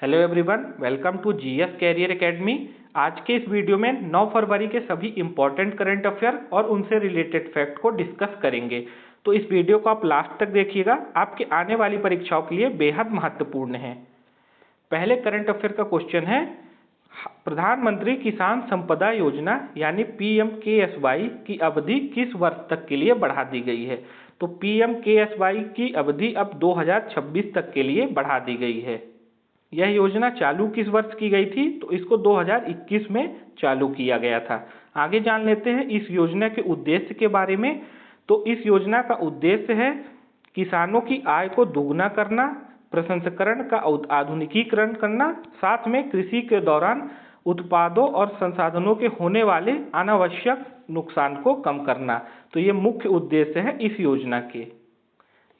Hello everyone, welcome to GS career academy. आज के इस वीडियो में 9 फरवरी के सभी इंपॉर्टेंट करंट अफेयर और उनसे रिलेटेड फैक्ट को डिस्कस करेंगे। तो इस वीडियो को आप लास्ट तक देखिएगा, आपकी आने वाली परीक्षाओं के लिए बेहद महत्वपूर्ण है। पहले करंट अफेयर का क्वेश्चन है, प्रधानमंत्री किसान संपदा योजना यानी पीएमकेएसवाई की अवधि किस वर्ष तक के लिए बढ़ा दी गई है। तो पीएमकेएसवाई की अवधि अब 2026 तक के लिए बढ़ा दी गई है। यह योजना चालू किस वर्ष की गई थी, तो इसको 2021 में चालू किया गया था। आगे जान लेते हैं इस योजना के उद्देश्य के बारे में। तो इस योजना का उद्देश्य है किसानों की आय को दोगुना करना, प्रसंस्करण का आधुनिकीकरण करना, साथ में कृषि के दौरान उत्पादों और संसाधनों के होने वाले अनावश्यक नुकसान को कम करना। तो ये मुख्य उद्देश्य है इस योजना के।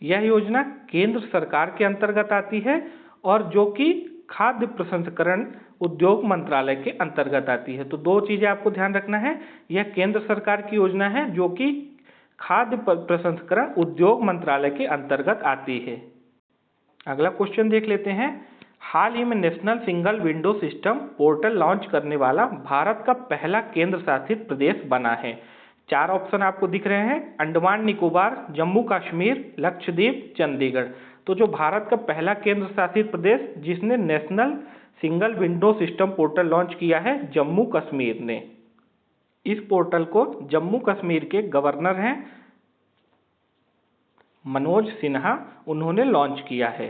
यह योजना केंद्र सरकार के अंतर्गत आती है और जो कि खाद्य प्रसंस्करण उद्योग मंत्रालय के अंतर्गत आती है। तो दो चीजें आपको ध्यान रखना है, यह केंद्र सरकार की योजना है जो कि खाद्य प्रसंस्करण उद्योग मंत्रालय के अंतर्गत आती है। अगला क्वेश्चन देख लेते हैं, हाल ही में national single window system portal launch करने वाला भारत का पहला केंद्र शासित प्रदेश बना है। 4 ऑप्शन आपको दिख रहे हैं, अंडमान निकोबार, जम्मू कश्मीर, लक्षद्वीप, चंडीगढ़। तो जो भारत का पहला केंद्र शासित प्रदेश जिसने national single window system portal launch किया है, जम्मू कश्मीर ने। इस पोर्टल को जम्मू कश्मीर के गवर्नर हैं मनोज सिन्हा, उन्होंने लॉन्च किया है।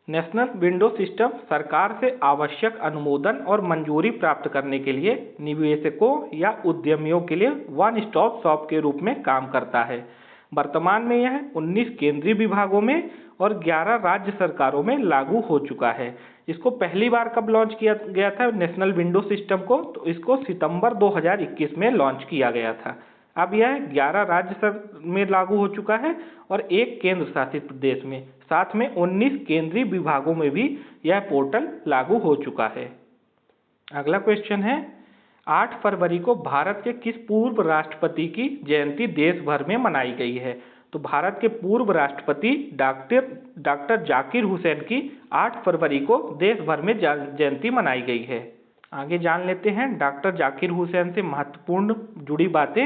नेशनल विंडो सिस्टम सरकार से आवश्यक अनुमोदन और मंजूरी प्राप्त करने के लिए निवेशकों या उद्यमियों के लिए वन स्टॉप शॉप के रूप में काम करता है। वर्तमान में यह 19 केंद्रीय विभागों में और 11 राज्य सरकारों में लागू हो चुका है। इसको पहली बार कब लॉन्च किया गया था नेशनल विंडो सिस्टम को, तो इसको सितंबर 2021 में लॉन्च किया गया था। अब यह 11 राज्य में लागू हो चुका है और एक केंद्र शासित प्रदेश में, साथ में 19 केंद्रीय विभागों में भी यह पोर्टल लागू हो चुका है। अगला क्वेश्चन है, 8 फरवरी को भारत के किस पूर्व राष्ट्रपति की जयंती देश भर में मनाई गई है। तो भारत के पूर्व राष्ट्रपति डॉक्टर जाकिर हुसैन की 8 फरवरी को देश भर में जयंती मनाई गई है। आगे जान लेते हैं डॉक्टर जाकिर हुसैन से महत्वपूर्ण जुड़ी बातें।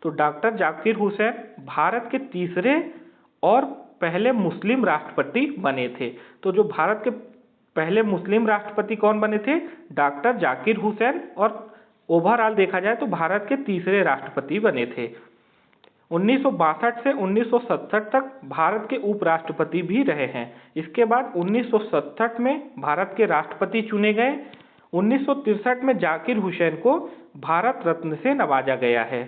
तो डॉक्टर जाकिर हुसैन भारत के तीसरे और पहले मुस्लिम राष्ट्रपति बने थे। तो जो भारत के पहले मुस्लिम राष्ट्रपति कौन बने थे, डॉक्टर जाकिर हुसैन, और ओवरऑल देखा जाए तो भारत के तीसरे राष्ट्रपति बने थे। 1962 से 1967 तक भारत के उपराष्ट्रपति भी रहे हैं। इसके बाद 1967 में भारत के राष्ट्रपति चुने गए। 1963 में जाकिर हुसैन को भारत रत्न से नवाजा गया है।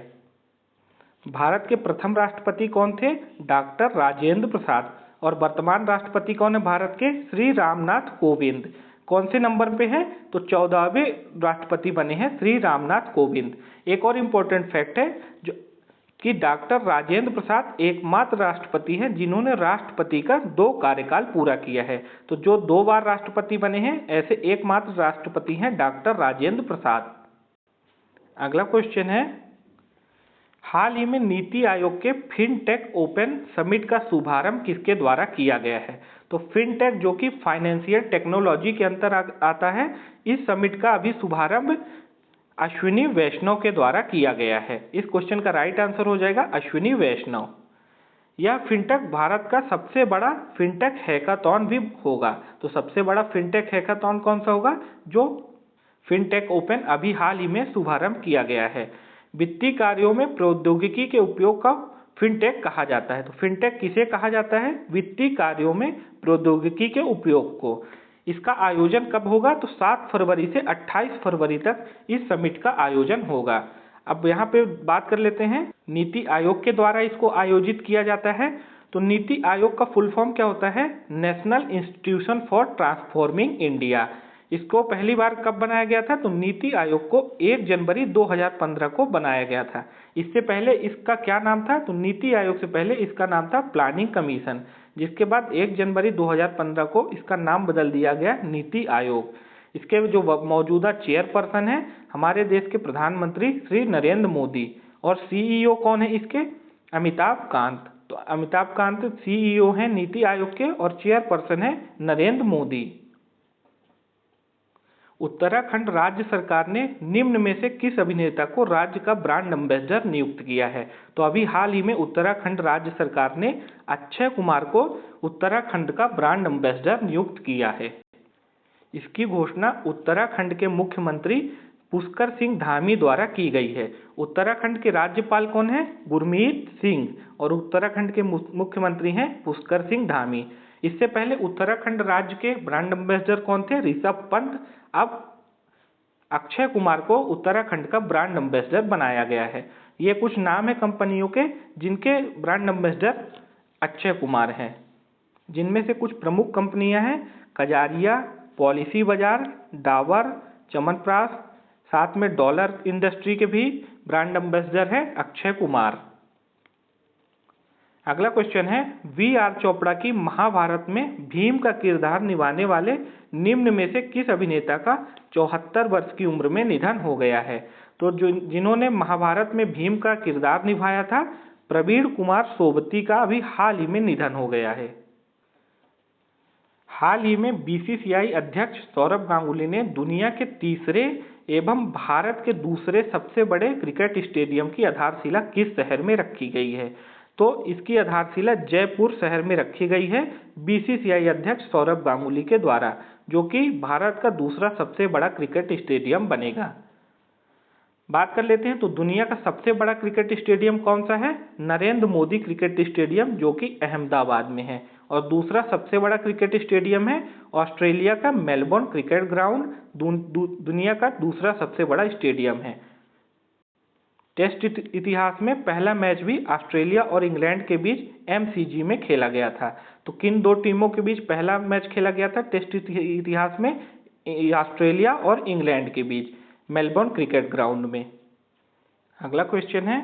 भारत के प्रथम राष्ट्रपति कौन थे, डॉक्टर राजेंद्र प्रसाद, और वर्तमान राष्ट्रपति कौन है भारत के, श्री रामनाथ कोविंद। कौन से नंबर पे है, तो 14वें राष्ट्रपति बने हैं श्री रामनाथ कोविंद। एक और इम्पोर्टेंट फैक्ट है जो कि डॉक्टर राजेंद्र प्रसाद एकमात्र राष्ट्रपति हैं जिन्होंने राष्ट्रपति का 2 कार्यकाल पूरा किया है। तो जो 2 बार राष्ट्रपति बने हैं, ऐसे एकमात्र राष्ट्रपति हैं डॉक्टर राजेंद्र प्रसाद। अगला क्वेश्चन है, हाल ही में NITI Aayog K fintech open summit का शुभारंभ किसके द्वारा किया गया है। तो फिनटेक जो कि फाइनेंशियल टेक्नोलॉजी के अंतर आता है, इस समिट का अभी शुभारंभ अश्विनी वैष्णव के द्वारा किया गया है। इस क्वेश्चन का राइट आंसर हो जाएगा अश्विनी वैष्णव। यह फिनटेक भारत का सबसे बड़ा फिनटेक हैकाथॉन भी होगा। तो सबसे बड़ा फिनटेक हैकाथॉन कौन सा होगा, जो फिनटेक ओपन अभी हाल ही में शुभारंभ किया गया है। वित्तीय कार्यों में प्रौद्योगिकी के उपयोग का फिनटेक कहा जाता है। तो फिनटेक किसे कहा जाता है, वित्तीय कार्यों में प्रौद्योगिकी के उपयोग को। इसका आयोजन कब होगा, तो 7 फरवरी से 28 फरवरी तक इस समिट का आयोजन होगा। अब यहाँ पे बात कर लेते हैं, नीति आयोग के द्वारा इसको आयोजित किया जाता है। तो नीति आयोग का फुल फॉर्म क्या होता है, national institution for transforming India. इसको पहली बार कब बनाया गया था, तो नीति आयोग को 1 जनवरी 2015 को बनाया गया था। इससे पहले इसका क्या नाम था, तो नीति आयोग से पहले इसका नाम था प्लानिंग कमीशन, जिसके बाद 1 जनवरी 2015 को इसका नाम बदल दिया गया नीति आयोग। इसके जो मौजूदा चेयरपर्सन है हमारे देश के प्रधानमंत्री श्री नरेंद्र मोदी, और सीईओ कौन है इसके, अमिताभ कांत। तो अमिताभ कांत सीईओ हैं नीति आयोग के और चेयरपर्सन है नरेंद्र मोदी। उत्तराखंड राज्य सरकार ने निम्न में से किस अभिनेता को राज्य का ब्रांड एम्बेसडर नियुक्त किया है? तो अभी हाल ही में उत्तराखंड राज्य सरकार ने अक्षय कुमार को उत्तराखंड का ब्रांड एम्बेसडर नियुक्त किया है। इसकी घोषणा उत्तराखंड के मुख्यमंत्री पुष्कर सिंह धामी द्वारा की गई है। उत्तराखंड के राज्यपाल कौन है? गुरमीत सिंह, और उत्तराखंड के मुख्यमंत्री हैं पुष्कर सिंह धामी। इससे पहले उत्तराखंड राज्य के ब्रांड एम्बेसडर कौन थे? ऋषभ पंत। अब अक्षय कुमार को उत्तराखंड का ब्रांड एम्बेसडर बनाया गया है। ये कुछ नाम है कंपनियों के जिनके ब्रांड एम्बेसडर अक्षय कुमार हैं, जिनमें से कुछ प्रमुख कंपनियां हैं कजारिया, पॉलिसी बाजार, डाबर, च्यवनप्राश, साथ में डॉलर इंडस्ट्री के भी ब्रांड एम्बेसडर है अक्षय कुमार। अगला क्वेश्चन है, वी आर चोपड़ा की महाभारत में भीम का किरदार निभाने वाले निम्न में से किस अभिनेता का 74 वर्ष की उम्र में निधन हो गया है? तो जिन्होंने महाभारत में भीम का किरदार निभाया था, प्रवीण कुमार सोबती का अभी हाल ही में निधन हो गया है। हाल ही में बीसीसीआई अध्यक्ष सौरभ गांगुली ने दुनिया के तीसरे एवं भारत के दूसरे सबसे बड़े क्रिकेट स्टेडियम की आधारशिला किस शहर में रखी गई है? तो इसकी आधारशिला जयपुर शहर में रखी गई है बीसीसीआई अध्यक्ष सौरभ गांगुली के द्वारा, जो कि भारत का दूसरा सबसे बड़ा क्रिकेट स्टेडियम बनेगा। बात कर लेते हैं तो दुनिया का सबसे बड़ा क्रिकेट स्टेडियम कौन सा है? नरेंद्र मोदी क्रिकेट स्टेडियम, जो कि अहमदाबाद में है। और दूसरा सबसे बड़ा क्रिकेट स्टेडियम है ऑस्ट्रेलिया का मेलबोर्न क्रिकेट ग्राउंड, दुनिया का दूसरा सबसे बड़ा स्टेडियम है। टेस्ट इतिहास में पहला मैच भी ऑस्ट्रेलिया और इंग्लैंड के बीच एमसीजी में खेला गया था। तो किन दो टीमों के बीच पहला मैच खेला गया था टेस्ट इतिहास में? ऑस्ट्रेलिया और इंग्लैंड के बीच मेलबोर्न क्रिकेट ग्राउंड में। अगला क्वेश्चन है,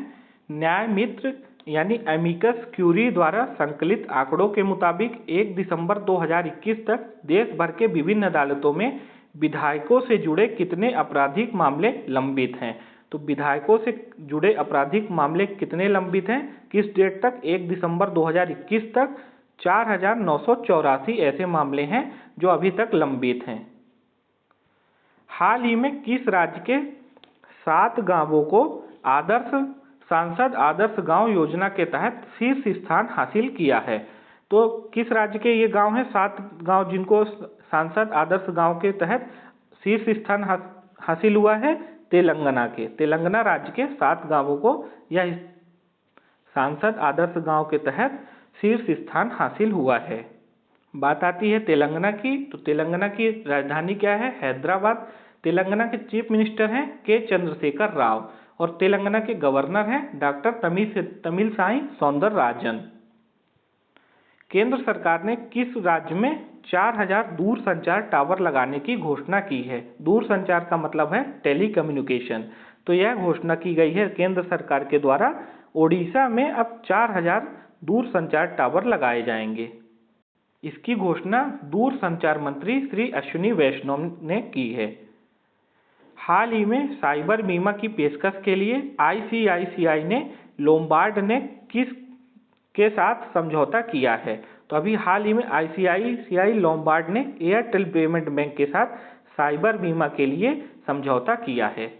न्याय मित्र यानी एमिकस क्यूरी द्वारा संकलित आंकड़ों के मुताबिक 1 दिसंबर 2021 तक देश भर के विभिन्न अदालतों में विधायकों से जुड़े कितने आपराधिक मामले लंबित हैं? तो विधायकों से जुड़े आपराधिक मामले कितने लंबित हैं किस डेट तक? 1 दिसंबर 2021 तक 4984 ऐसे मामले हैं जो अभी तक लंबित हैं। हाल ही में किस राज्य के 7 गांवों को सांसद आदर्श गांव योजना के तहत शीर्ष स्थान हासिल किया है? तो किस राज्य के ये गांव हैं 7 गांव जिनको सांसद आदर्श गांव के तहत शीर्ष स्थान हासिल हुआ है? तेलंगाना के, तेलंगाना राज्य के 7 गांवों को यह सांसद आदर्श गांव के तहत शीर्ष स्थान हासिल हुआ है। बात आती है तेलंगाना की, तो तेलंगाना की राजधानी क्या है? हैदराबाद। तेलंगाना के चीफ मिनिस्टर हैं के चंद्रशेखर राव, और तेलंगाना के गवर्नर हैं डॉक्टर तमिलसाई सौंदरराजन। केंद्र सरकार ने किस राज्य में 4000 दूरसंचार टावर लगाने की घोषणा की है? दूरसंचार का मतलब है टेलीकम्युनिकेशन। तो यह घोषणा की गई है केंद्र सरकार के द्वारा, ओडिशा में अब 4000 दूरसंचार टावर लगाए जाएंगे। इसकी घोषणा दूरसंचार मंत्री श्री अश्विनी वैष्णव ने की है। हाल ही में साइबर बीमा की पेशकश के लिए आईसीआईसीआई ने लोम्बार्ड ने किस के साथ समझौता किया है? तो अभी हाल ही में आईसीआईसीआई लोम्बार्ड ने एयरटेल पेमेंट बैंक के साथ साइबर बीमा के लिए समझौता किया है।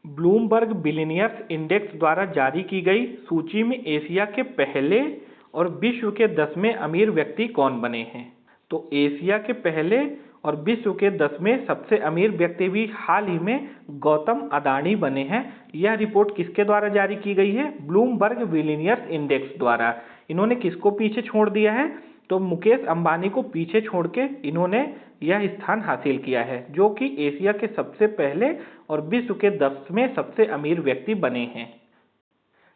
ब्लूमबर्ग बिलियनियर्स इंडेक्स द्वारा जारी की गई सूची में एशिया के पहले और विश्व के 10वें अमीर व्यक्ति कौन बने हैं? तो एशिया के पहले और विश्व के 10वें सबसे अमीर व्यक्ति भी हाल ही में गौतम अदानी बने हैं। यह रिपोर्ट किसके द्वारा जारी की गई है? ब्लूमबर्ग बिलियनियर्स इंडेक्स द्वारा। इन्होंने किसको पीछे छोड़ दिया है? तो मुकेश अंबानी को पीछे छोड़ के इन्होंने यह स्थान हासिल किया है, जो कि एशिया के सबसे पहले और विश्व के 10वें सबसे अमीर व्यक्ति बने हैं।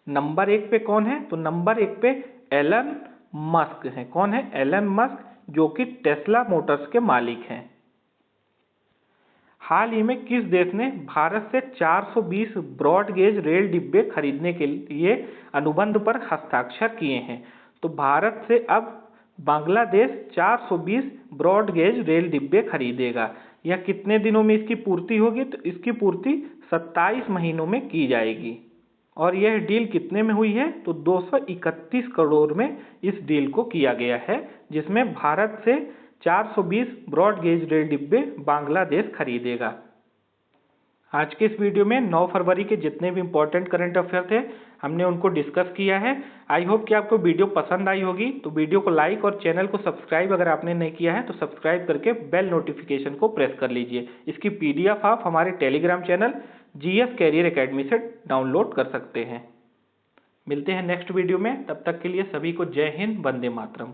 नंबर 1 पे कौन है? तो नंबर 1 पे एलन मस्क है। कौन है? एलन मस्क, जो कि टेस्ला मोटर्स के मालिक हैं। हाल ही में किस देश ने भारत से 420 ब्रॉडगेज रेल डिब्बे खरीदने के लिए अनुबंध पर हस्ताक्षर किए हैं? तो भारत से अब बांग्लादेश 420 ब्रॉडगेज रेल डिब्बे खरीदेगा। यह कितने दिनों में इसकी पूर्ति होगी? तो इसकी पूर्ति 27 महीनों में की जाएगी। और यह डील कितने में हुई है? तो 231 करोड़ में इस डील को किया गया है, जिसमें भारत से 420 ब्रॉड गेज रेल डिब्बे बांग्लादेश खरीदेगा। आज के इस वीडियो में 9 फरवरी के जितने भी इम्पोर्टेंट करंट अफेयर थे हमने उनको डिस्कस किया है। आई होप कि आपको वीडियो पसंद आई होगी। तो वीडियो को लाइक और चैनल को सब्सक्राइब अगर आपने नहीं किया है तो सब्सक्राइब करके बेल नोटिफिकेशन को प्रेस कर लीजिए। इसकी PDF आप हमारे Telegram channel GS career academy से डाउनलोड कर सकते हैं। मिलते हैं नेक्स्ट वीडियो में, तब तक के लिए सभी को जय हिंद, वंदे मातरम।